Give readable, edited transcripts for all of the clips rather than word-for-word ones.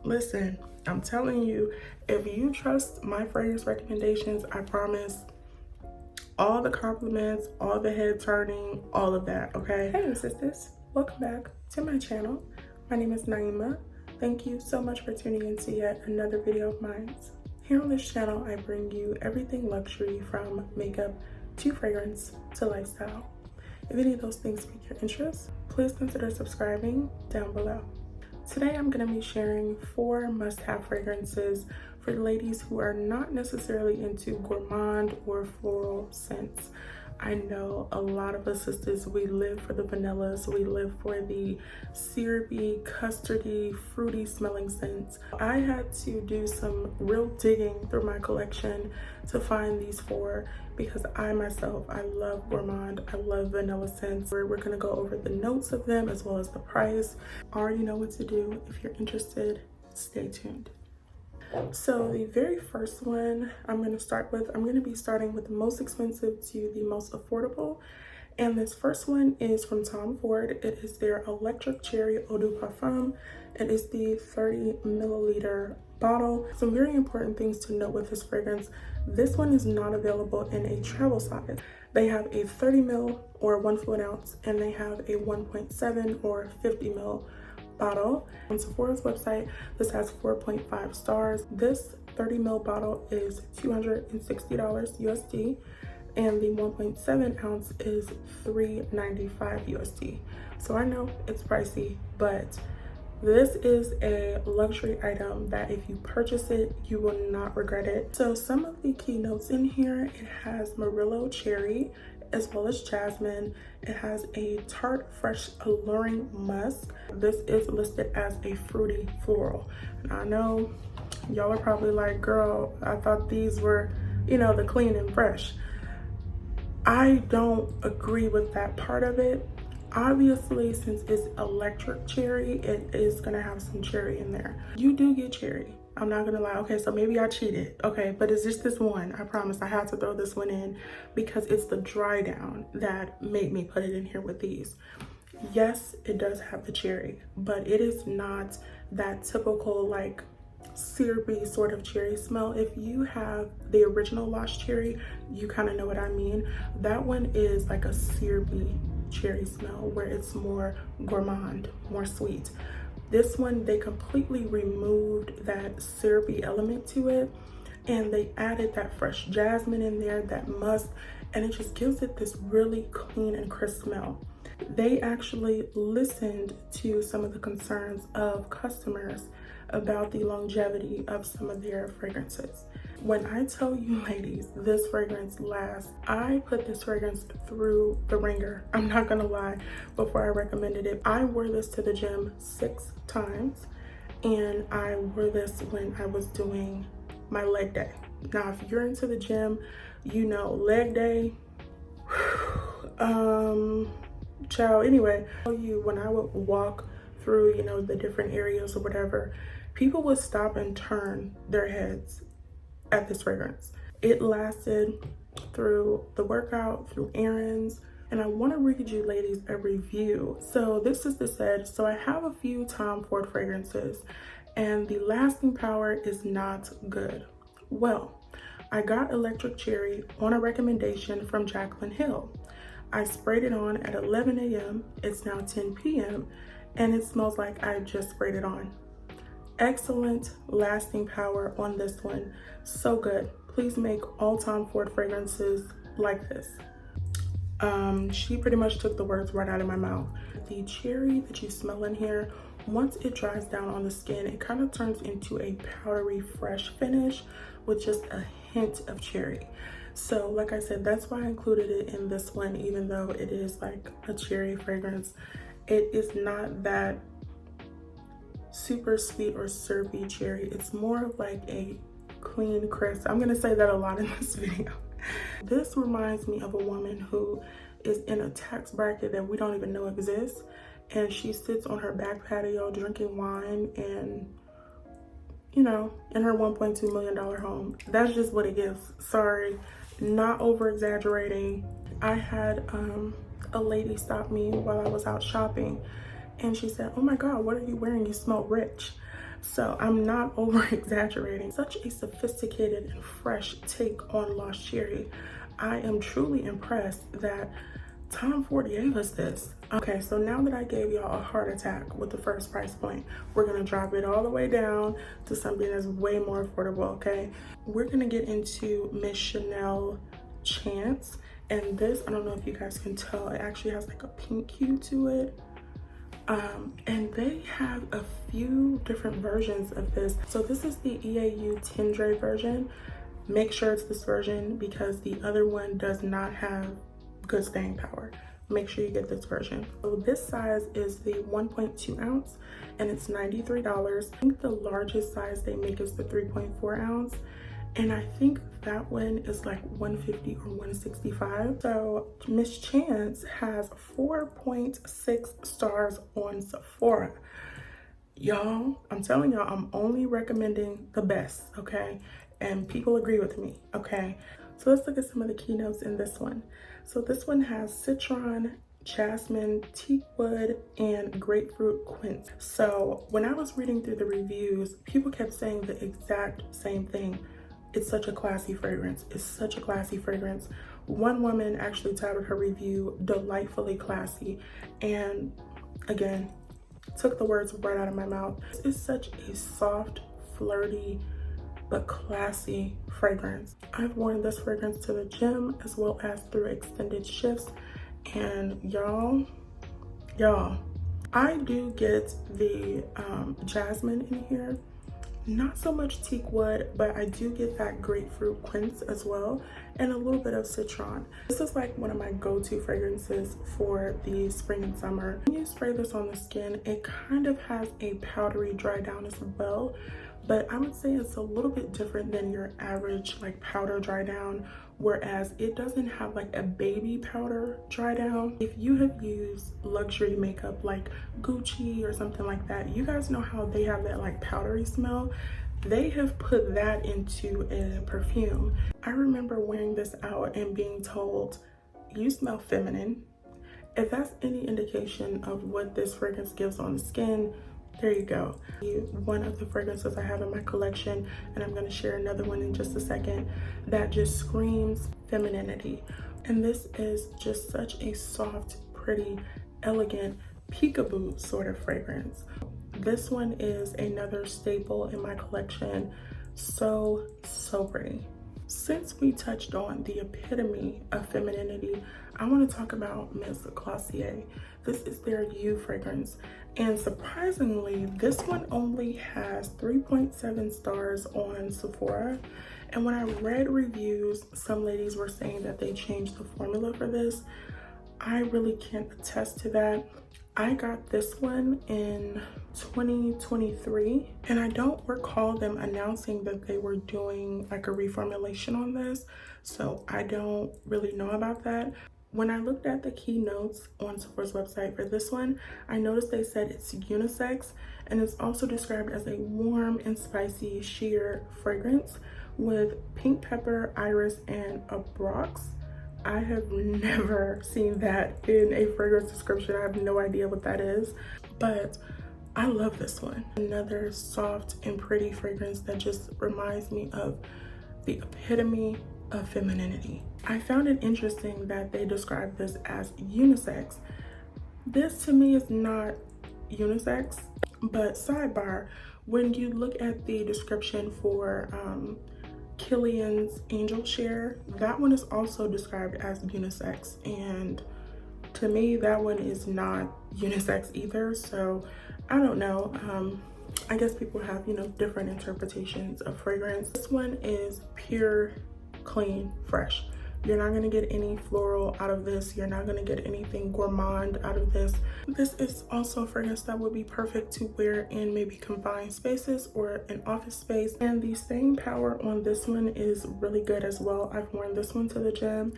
Listen, I'm telling you, if you trust my fragrance recommendations, I promise all the compliments, all the head turning, all of that, okay? Hey sisters, welcome back to my channel. My name is Naima. Thank you so much for tuning in to yet another video of mine. Here on this channel, I bring you everything luxury from makeup to fragrance to lifestyle. If any of those things pique your interest, please consider subscribing down below. Today I'm going to be sharing 4 must-have fragrances for ladies who are not necessarily into gourmand or floral scents. I know a lot of us sisters, we live for the vanillas, we live for the syrupy, custardy, fruity smelling scents. I had to do some real digging through my collection to find these 4 because I myself, I love gourmand, I love vanilla scents. We're gonna go over the notes of them as well as the price. Already know what to do. If you're interested, stay tuned. So the very first one I'm going to be starting with the most expensive to the most affordable. And this first one is from Tom Ford. It is their Electric Cherry Eau de Parfum. It is the 30 milliliter bottle. Some very important things to note with this fragrance. This one is not available in a travel size. They have a 30 ml or 1 fluid ounce, and they have a 1.7 or 50 ml bottle. On Sephora's website, this has 4.5 stars. This 30 ml bottle is $260 USD, and the 1.7 ounce is $395 USD. So I know it's pricey, but this is a luxury item that if you purchase it, you will not regret it. So some of the key notes in here, it has Murillo cherry as well as jasmine. It has a tart, fresh, alluring musk. This is listed as a fruity floral. And I know y'all are probably like, girl, I thought these were, you know, the clean and fresh. I don't agree with that part of it. Obviously, since it's electric cherry, it is gonna have some cherry in there. You do get cherry, I'm not gonna lie. Okay, so maybe I cheated, okay, but it's just this one. I promise I had to throw this one in because it's the dry down that made me put it in here with these. Yes, it does have the cherry, but it is not that typical like syrupy sort of cherry smell. If you have the original Lost Cherry, you kind of know what I mean. That one is like a syrupy cherry smell where it's more gourmand, more sweet. This one, they completely removed that syrupy element to it, and they added that fresh jasmine in there, that musk, and it just gives it this really clean and crisp smell. They actually listened to some of the concerns of customers about the longevity of some of their fragrances. When I tell you ladies, this fragrance lasts, I put this fragrance through the ringer. I'm not gonna lie, before I recommended it. I wore this to the gym 6 times, and I wore this when I was doing my leg day. Now, if you're into the gym, you know leg day, child, anyway, when I would walk through, you know, the different areas or whatever, people would stop and turn their heads at this fragrance. It lasted through the workout, through errands, and I want to read you ladies a review. So this is the said, so I have a few Tom Ford fragrances and the lasting power is not good. Well, I got Electric Cherry on a recommendation from Jaclyn Hill. I sprayed it on at 11 a.m. It's now 10 p.m. and it smells like I just sprayed it on. Excellent lasting power on this one. So good. Please make all Tom Ford fragrances like this. She pretty much took the words right out of my mouth. The cherry that you smell in here, once it dries down on the skin, it kind of turns into a powdery fresh finish with just a hint of cherry. So like I said, that's why I included it in this one, even though it is like a cherry fragrance. It is not that super sweet or syrupy cherry. It's more of like a clean, crisp. I'm gonna say that a lot in this video. This reminds me of a woman who is in a tax bracket that we don't even know exists, and she sits on her back patio drinking wine and, you know, in her $1.2 million home. That's just what it gives. Sorry, not over exaggerating. I had a lady stop me while I was out shopping, and she said, "Oh my God, what are you wearing? You smell rich." So I'm not over exaggerating. Such a sophisticated and fresh take on Lost Cherry. I am truly impressed that Tom Ford gave us this. Okay, so now that I gave y'all a heart attack with the first price point, we're gonna drop it all the way down to something that's way more affordable, okay? We're gonna get into Miss Chanel Chance. And this, I don't know if you guys can tell, it actually has like a pink hue to it. And they have a few different versions of this. So this is the EAU Tendre version. Make sure it's this version because the other one does not have good staying power. Make sure you get this version. So this size is the 1.2 ounce and it's $93. I think the largest size they make is the 3.4 ounce. And I think that one is like 150 or 165. So Miss Chance has 4.6 stars on Sephora. Y'all, I'm telling y'all, I'm only recommending the best, okay? And people agree with me, okay? So let's look at some of the keynotes in this one. So this one has citron, jasmine, teakwood, and grapefruit quince. So when I was reading through the reviews, people kept saying the exact same thing. It's such a classy fragrance. It's such a classy fragrance. One woman actually titled her review delightfully classy, and again, took the words right out of my mouth. It's such a soft, flirty, but classy fragrance. I've worn this fragrance to the gym as well as through extended shifts, and y'all, I do get the jasmine in here. Not so much teakwood, but I do get that grapefruit quince as well, and a little bit of citron. This is like one of my go-to fragrances for the spring and summer. When you spray this on the skin, it kind of has a powdery dry down as well, but I would say it's a little bit different than your average like powder dry down, whereas it doesn't have like a baby powder dry down. If you have used luxury makeup like Gucci or something like that, you guys know how they have that like powdery smell. They have put that into a perfume. I remember wearing this out and being told, you smell feminine. If that's any indication of what this fragrance gives on the skin, there you go. One of the fragrances I have in my collection, and I'm going to share another one in just a second, that just screams femininity. And this is just such a soft, pretty, elegant, peekaboo sort of fragrance. This one is another staple in my collection. So pretty. Since we touched on the epitome of femininity, I want to talk about Miss Glossier. This is their You fragrance, and surprisingly, this one only has 3.7 stars on Sephora. And when I read reviews, some ladies were saying that they changed the formula for this. I really can't attest to that. I got this one in 2023, and I don't recall them announcing that they were doing like a reformulation on this, so I don't really know about that. When I looked at the keynotes on Sephora's website for this one, I noticed they said it's unisex, and it's also described as a warm and spicy sheer fragrance with pink pepper, iris, and a brox. I have never seen that in a fragrance description. I have no idea what that is, but I love this one. Another soft and pretty fragrance that just reminds me of the epitome of femininity. I found it interesting that they describe this as unisex. This to me is not unisex, but sidebar, when you look at the description for Kilian's Angel Share, that one is also described as unisex, and to me that one is not unisex either. So I don't know, I guess people have, you know, different interpretations of fragrance. This one is pure, clean, fresh. You're not going to get any floral out of this. You're not going to get anything gourmand out of this. This is also a fragrance that would be perfect to wear in maybe confined spaces or an office space. And the staying power on this one is really good as well. I've worn this one to the gym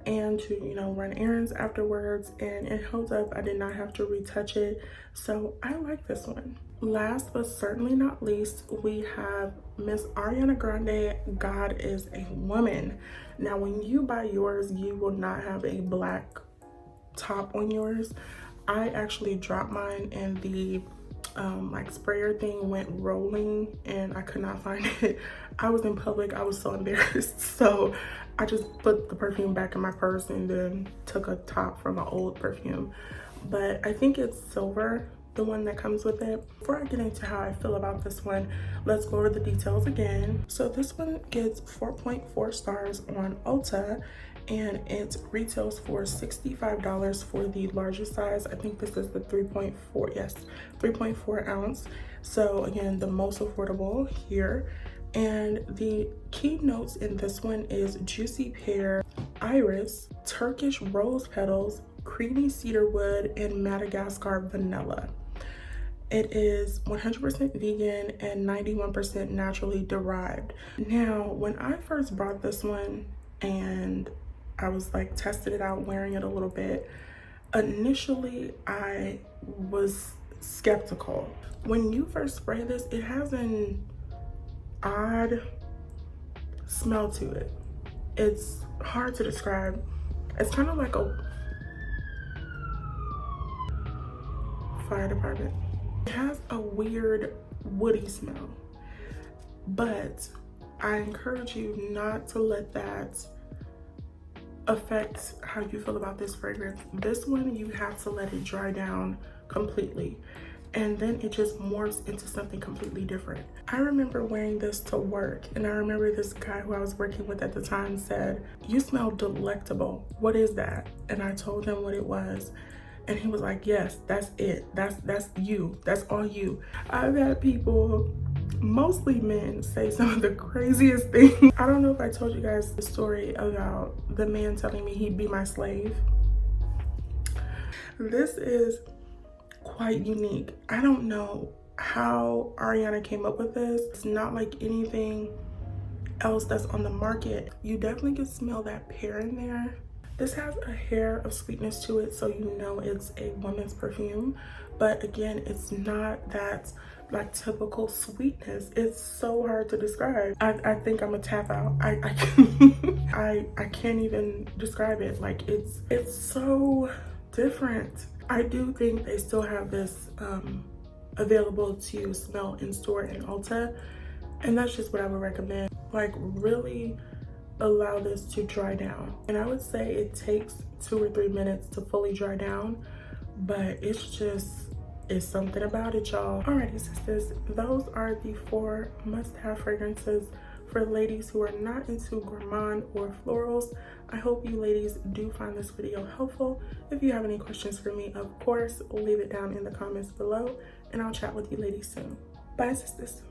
and to, you know, run errands afterwards, and it held up. I did not have to retouch it, so I like this one. Last but certainly not least, we have Miss Ariana Grande, God Is a Woman. Now when you buy yours, you will not have a black top on yours. I actually dropped mine in the like sprayer thing went rolling and I could not find it. I was in public, I was so embarrassed. So I just put the perfume back in my purse and then took a top from an old perfume. But I think it's silver, the one that comes with it. Before I get into how I feel about this one, let's go over the details again. So this one gets 4.4 stars on Ulta, and it retails for $65 for the largest size. I think this is the 3.4, yes, 3.4 ounce. So again, the most affordable here. And the key notes in this one is juicy pear, iris, Turkish rose petals, creamy cedar wood, and Madagascar vanilla. It is 100% vegan and 91% naturally derived. Now, when I first bought this one and I was like tested it out, wearing it a little bit, initially I was skeptical. When you first spray this, it has an odd smell to it. It's hard to describe. It's kind of like a fire department. It has a weird woody smell, but I encourage you not to let that affect how you feel about this fragrance. This one, you have to let it dry down completely, and then it just morphs into something completely different. I remember wearing this to work, and I remember this guy who I was working with at the time said, "You smell delectable. What is that?" And I told him what it was. And he was like, "Yes, that's it. That's you. That's all you." I've had people, mostly men, say some of the craziest things. I don't know if I told you guys the story about the man telling me he'd be my slave. This is quite unique. I don't know how Ariana came up with this. It's not like anything else that's on the market. You definitely can smell that pear in there. This has a hair of sweetness to it, so you know it's a woman's perfume. But again, it's not that like typical sweetness. It's so hard to describe. I think I'm a tap out. I can't even describe it. Like it's so different. I do think they still have this available to smell in store in Ulta, and that's just what I would recommend. Like, really allow this to dry down, and I would say it takes 2 or 3 minutes to fully dry down, but it's something about it, y'all. Alrighty, sisters, those are the 4 must-have fragrances for ladies who are not into gourmand or florals. I hope you ladies do find this video helpful. If you have any questions for me, of course, leave it down in the comments below, and I'll chat with you ladies soon. Bye, sisters.